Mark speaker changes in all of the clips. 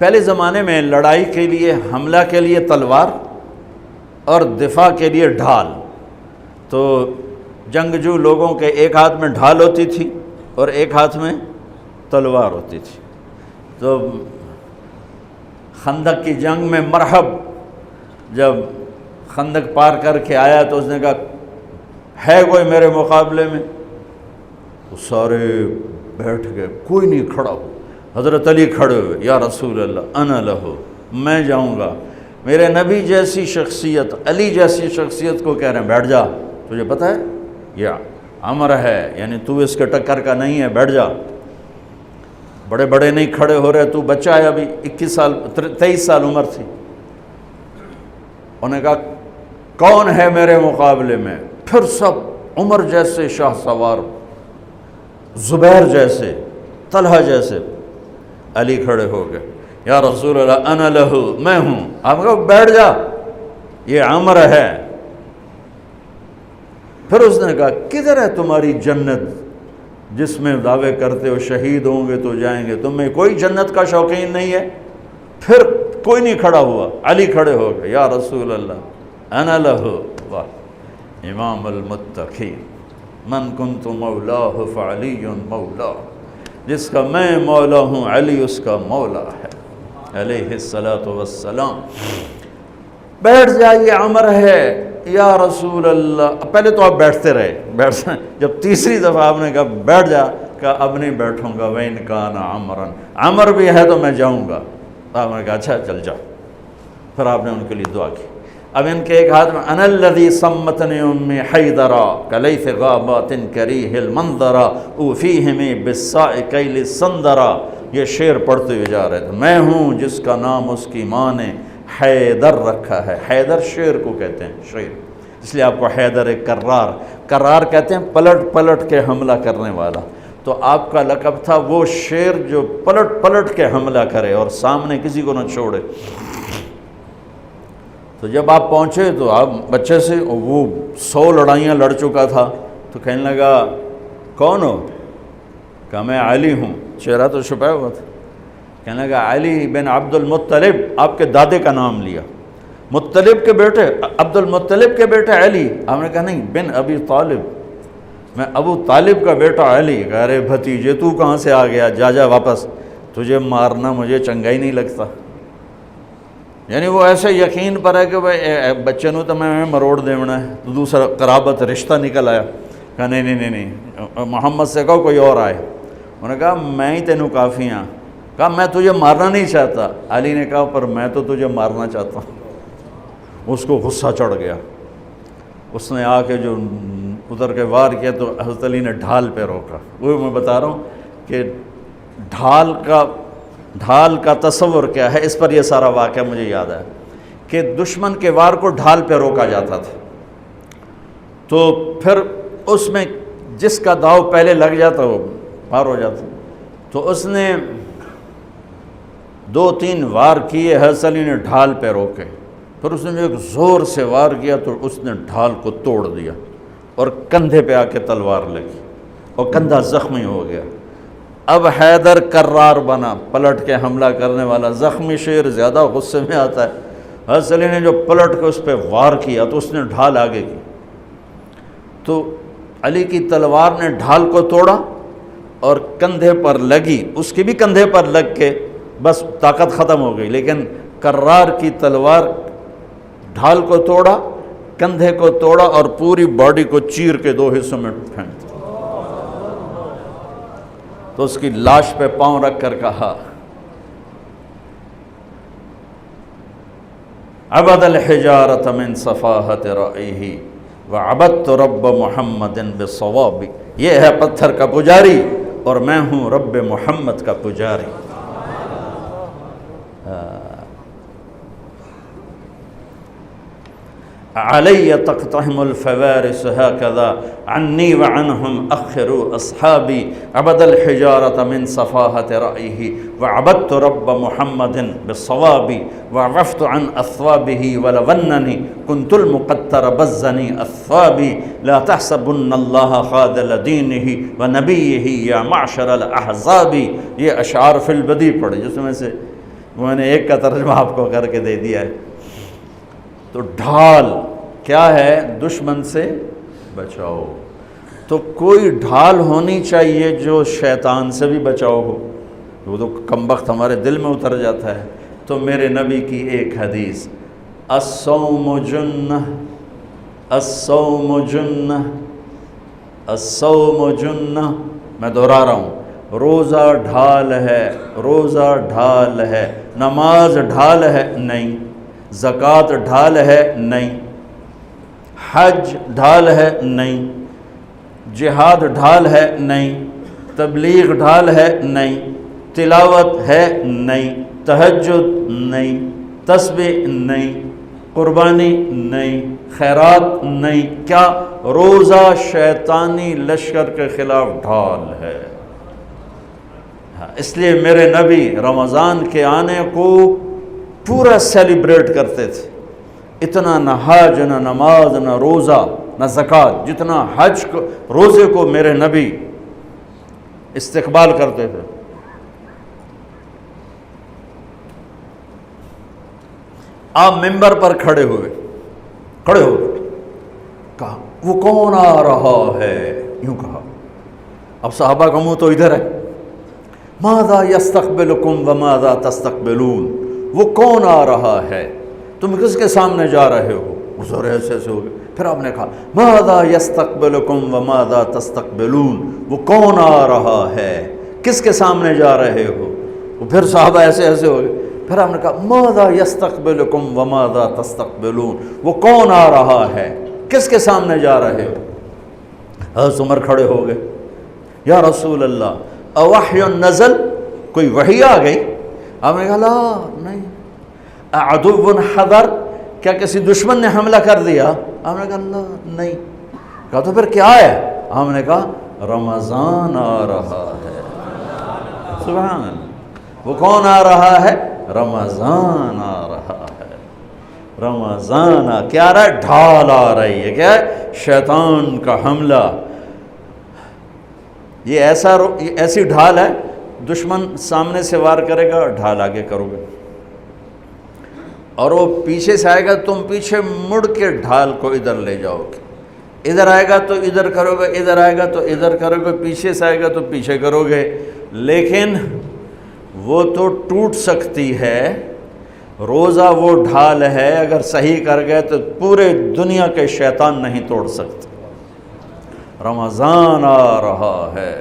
Speaker 1: پہلے زمانے میں لڑائی کے لیے، حملہ کے لیے تلوار اور دفاع کے لیے ڈھال. تو جنگجو لوگوں کے ایک ہاتھ میں ڈھال ہوتی تھی اور ایک ہاتھ میں تلوار ہوتی تھی. تو خندق کی جنگ میں مرحب جب خندق پار کر کے آیا تو اس نے کہا ہے کوئی میرے مقابلے میں؟ وہ سارے بیٹھ گئے، کوئی نہیں کھڑا ہو. حضرت علی کھڑے ہوئے، یا رسول اللہ انا لہو، میں جاؤں گا. میرے نبی جیسی شخصیت، علی جیسی شخصیت کو کہہ رہے ہیں بیٹھ جا، تجھے پتہ ہے یہ امر ہے، یعنی تو اس کے ٹکر کا نہیں ہے، بیٹھ جا. بڑے بڑے نہیں کھڑے ہو رہے، تو بچہ ہے، ابھی 23 سال عمر تھی. انہوں نے کہا کون ہے میرے مقابلے میں؟ پھر سب عمر جیسے شاہ سوار، زبیر جیسے، طلحہ جیسے. علی کھڑے ہو گئے، یا رسول اللہ انا لہو، میں ہوں. آپ کہو بیٹھ جا، یہ عمر ہے. پھر اس نے کہا کدھر ہے تمہاری جنت جس میں دعوے کرتے ہو شہید ہوں گے تو جائیں گے، تم میں کوئی جنت کا شوقین نہیں ہے؟ پھر کوئی نہیں کھڑا ہوا. علی کھڑے ہو گئے، یا رسول اللہ انا لہو. واہ، امام المتقین، من کنت مولاہ فعلی مولا، جس کا میں مولا ہوں علی اس کا مولا ہے علیہ الصلاۃ والسلام. بیٹھ جائیے، عمر ہے. یا رسول اللہ، پہلے تو آپ بیٹھتے رہے، جب تیسری دفعہ آپ نے کہا بیٹھ جا، کہا اب نہیں بیٹھوں گا. وَإِنْ كَانَ عَمْرًا، عمر بھی ہے تو میں جاؤں گا. آپ نے کہا اچھا چل جاؤ. پھر آپ نے ان کے لیے دعا کی. اب ان کے ایک ہاتھ میں انا الذی صمتنی امی حیدرا کلیث غابات کریہ المنظرا اوفیہمی بالساء کیل السندرا. یہ شعر پڑھتے ہوئے جا رہے تھے. میں ہوں جس کا نام اس کی ماں نے حیدر رکھا ہے. حیدر شعر کو کہتے ہیں، شعر، اس لیے آپ کو حیدر کرار کہتے ہیں، پلٹ پلٹ کے حملہ کرنے والا. تو آپ کا لقب تھا وہ شعر جو پلٹ پلٹ کے حملہ کرے اور سامنے کسی کو نہ چھوڑے. تو جب آپ پہنچے تو آپ بچے سے، وہ 100 لڑائیاں لڑ چکا تھا، تو کہنے لگا کون ہو؟ کہا میں علی ہوں. چہرہ تو چھپایا ہوا تھا. کہنے لگا علی بن عبد المطلب، آپ کے دادے کا نام لیا. مطلب کے بیٹے، عبد المطلب کے بیٹے علی. آپ نے کہا نہیں، بن ابی طالب، میں ابو طالب کا بیٹا علی. کہا ارے بھتیجے تو کہاں سے آ گیا، جا جا واپس، تجھے مارنا مجھے چنگا ہی نہیں لگتا. یعنی وہ ایسے یقین پر ہے کہ بھائی بچے نو تو میں مروڑ دیونا ہے. تو دوسرا قرابت رشتہ نکل آیا. کہا نہیں، محمد سے کہو کوئی اور آئے. انہوں نے کہا میں ہی تینوں کافی ہاں. کہا میں تجھے مارنا نہیں چاہتا. علی نے کہا پر میں تو تجھے مارنا چاہتا ہوں. اس کو غصہ چڑھ گیا. اس نے آ کے جو ادھر کے وار کیا تو حضرت علی نے ڈھال پہ روکا. وہ میں بتا رہا ہوں کہ ڈھال کا تصور کیا ہے. اس پر یہ سارا واقعہ مجھے یاد ہے کہ دشمن کے وار کو ڈھال پہ روکا جاتا تھا. تو پھر اس میں جس کا داؤ پہلے لگ جاتا وہ پار ہو جاتا. تو اس نے 2-3 وار کیے، حضرت علی نے ڈھال پہ روکے. پھر اس نے ایک زور سے وار کیا تو اس نے ڈھال کو توڑ دیا اور کندھے پہ آ کے تلوار لگی اور کندھا زخمی ہو گیا. اب حیدر کرار بنا، پلٹ کے حملہ کرنے والا. زخمی شیر زیادہ غصے میں آتا ہے. حضرت علی نے جو پلٹ کے اس پہ وار کیا تو اس نے ڈھال آگے کی. تو علی کی تلوار نے ڈھال کو توڑا اور کندھے پر لگی. اس کے بھی کندھے پر لگ کے بس طاقت ختم ہو گئی. لیکن کرار کی تلوار ڈھال کو توڑا، کندھے کو توڑا اور پوری باڈی کو چیر کے 2 حصوں میں پھینک دیا. تو اس کی لاش پہ پاؤں رکھ کر کہا عبد الحجارۃ من صفاحت رأیہ وعبدت رب محمد بالصواب. یہ ہے پتھر کا پجاری اور میں ہوں رب محمد کا پجاری. علی تقتحم الفوارس هكذا عني وعنهم أخروا أصحابي عبد الحجارة من صفاحة رأيه وعبدت رب محمد بالصواب وعفت عن أثوابه ولونني كنت المقتر بزني أثوابي لا تحسبن الله خاذل دينه ونبيه يا معشر الأحزاب. یہ اشعار فی البدیع پڑھے جس میں سے میں نے ایک کا ترجمہ آپ کو کر کے دے دیا ہے۔ تو ڈھال کیا ہے؟ دشمن سے بچاؤ۔ تو کوئی ڈھال ہونی چاہیے جو شیطان سے بھی بچاؤ ہو، وہ تو کم بخت ہمارے دل میں اتر جاتا ہے۔ تو میرے نبی کی ایک حدیث، الصوم جنہ، الصوم جنہ، الصوم جنہ، میں دہرا رہا ہوں، روزہ ڈھال ہے، روزہ ڈھال ہے۔ نماز ڈھال ہے؟ نہیں۔ زکوٰۃ ڈھال ہے؟ نہیں۔ حج ڈھال ہے؟ نہیں۔ جہاد ڈھال ہے؟ نہیں۔ تبلیغ ڈھال ہے؟ نہیں۔ تلاوت ہے؟ نہیں۔ تہجد نہیں۔ تسبیح نہیں۔ قربانی نہیں۔ خیرات نہیں۔ کیا؟ روزہ شیطانی لشکر کے خلاف ڈھال ہے۔ اس لیے میرے نبی رمضان کے آنے کو پورا سیلیبریٹ کرتے تھے۔ اتنا نہ حج، نہ نماز، نہ روزہ، نہ زکوٰۃ، جتنا حج کو، روزے کو میرے نبی استقبال کرتے تھے۔ آپ ممبر پر کھڑے ہوئے، کہا وہ کون آ رہا ہے؟ یوں کہا۔ اب صحابہ کا منہ تو ادھر ہے، ماذا یستقبلکم وماذا تستقبلون، وہ کون آ رہا ہے، تم کس کے سامنے جا رہے ہو؟ حضور ایسے ہو گئے۔ پھر آپ نے کہا ماذا یستقبلکم وماذا تستقبلون، وہ کون آ رہا ہے، کس کے سامنے جا رہے ہو؟ پھر صحابہ ایسے ہو گئے۔ پھر آپ نے کہا ماذا یستقبلکم وماذا تستقبلون، وہ کون آ رہا ہے، کس کے سامنے جا رہے ہو؟ حضرت عمر کھڑے ہو گئے، یا رسول اللہ اوحی نزل، کوئی وحی آ گئی؟ آپ نے کہا لا نہیں۔ عدو حضر، کیا کسی دشمن نے حملہ کر دیا؟ آپ نے کہا لا نہیں۔ کہا تو پھر کیا ہے؟ ہم نے کہا رمضان آ رہا ہے۔ سبحان اللہ، وہ کون آ رہا ہے؟ رمضان آ رہا ہے۔ رمضان کیا آ رہا ہے؟ ڈھال آ رہی ہے۔ کیا ہے؟ شیطان کا حملہ۔ یہ ایسی ڈھال ہے، دشمن سامنے سے وار کرے گا، ڈھال آگے کرو گے، اور وہ پیچھے سے آئے گا، تم پیچھے مڑ کے ڈھال کو ادھر لے جاؤ گے، ادھر آئے گا تو ادھر کرو گے، ادھر آئے گا تو ادھر کرو گے، پیچھے سے آئے گا تو پیچھے کرو گے، لیکن وہ تو ٹوٹ سکتی ہے۔ روزہ وہ ڈھال ہے، اگر صحیح کر گئے تو پورے دنیا کے شیطان نہیں توڑ سکتے۔ رمضان آ رہا ہے۔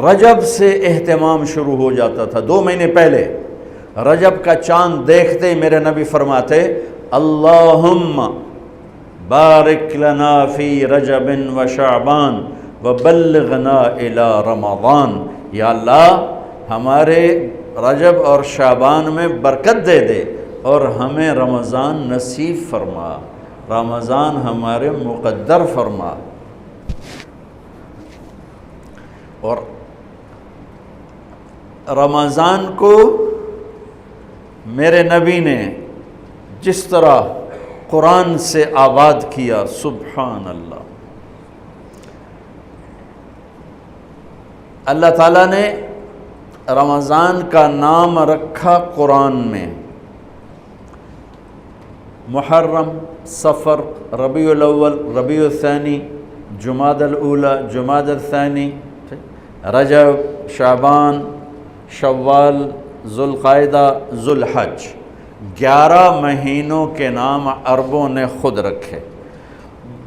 Speaker 1: رجب سے اہتمام شروع ہو جاتا تھا، 2 مہینے پہلے رجب کا چاند دیکھتے ہی میرے نبی فرماتے اللہم بارک لنا فی رجب و شعبان وبلغنا الی رمضان، یا اللہ ہمارے رجب اور شعبان میں برکت دے دے اور ہمیں رمضان نصیب فرما، رمضان ہمارے مقدر فرما۔ اور رمضان کو میرے نبی نے جس طرح قرآن سے آباد کیا، سبحان اللہ، اللہ تعالیٰ نے رمضان کا نام رکھا قرآن میں، محرم، صفر، ربیع الاول، ربیع الثانی، جمادی الاولی، جمادی الثانی، رجب، شعبان، شوال، ذوالقعدہ، ذوالحج، 11 مہینوں کے نام عربوں نے خود رکھے۔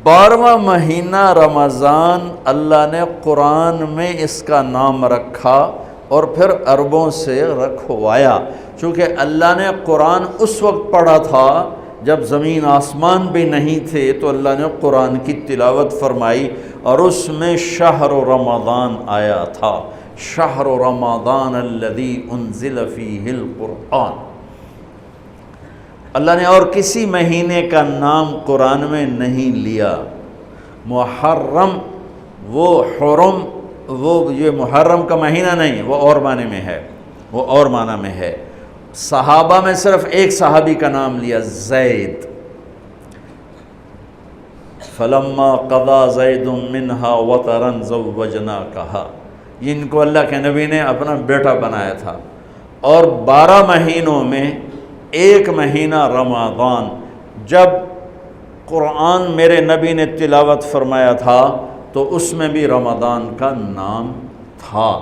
Speaker 1: 12واں مہینہ رمضان اللہ نے قرآن میں اس کا نام رکھا اور پھر عربوں سے رکھوایا، چونکہ اللہ نے قرآن اس وقت پڑھا تھا جب زمین آسمان بھی نہیں تھے، تو اللہ نے قرآن کی تلاوت فرمائی اور اس میں شہر رمضان آیا تھا، شہر رمضان الذی انزل فیہ القرآن۔ اللہ نے اور کسی مہینے کا نام قرآن میں نہیں لیا۔ محرم، وہ حرم، وہ یہ محرم کا مہینہ نہیں، وہ اور معنی میں ہے، وہ اور معنی میں ہے۔ صحابہ میں صرف ایک صحابی کا نام لیا، زید، فلما قضا زید منہا وطرا زوجناکہا، جن کو اللہ کے نبی نے اپنا بیٹا بنایا تھا۔ اور 12 مہینوں میں ایک مہینہ رمضان، جب قرآن میرے نبی نے تلاوت فرمایا تھا تو اس میں بھی رمضان کا نام تھا۔